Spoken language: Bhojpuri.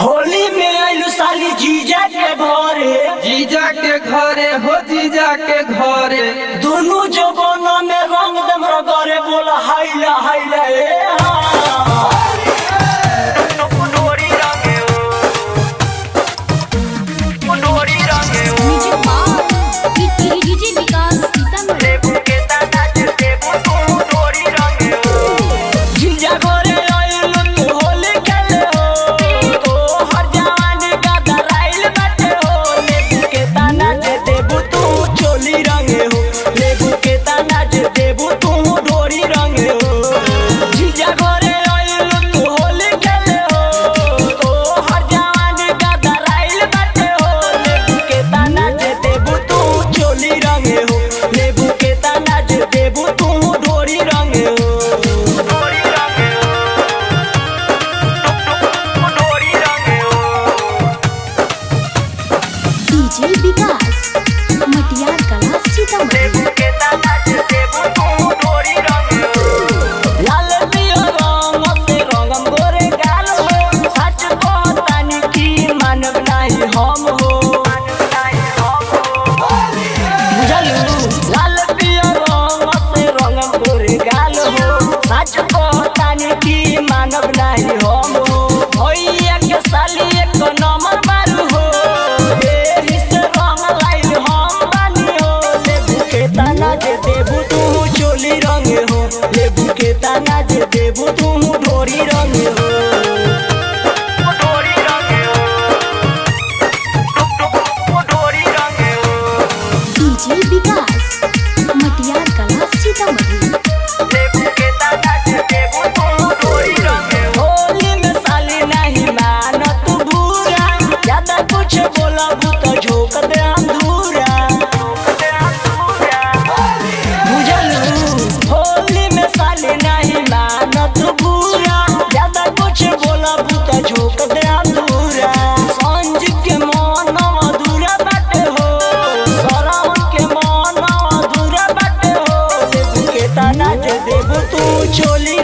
होली में आइलू साली जीजा के घरे। जीजा के घरे हो जीजा के घरे दोनों जवाना में रंग दम रगरे बोला हाइला हाइला मानव नहीं हम भैया के साली एक नंबर मारू हो एही से रंग लाइल हम बानी हो लेबू के ताना जे देबू तू चोली रंग हो लेबू के ताना जे देबू तू ढोरी रंग हो डीजे विकास मटियार कला सीतामढ़ी। देबू तू चोली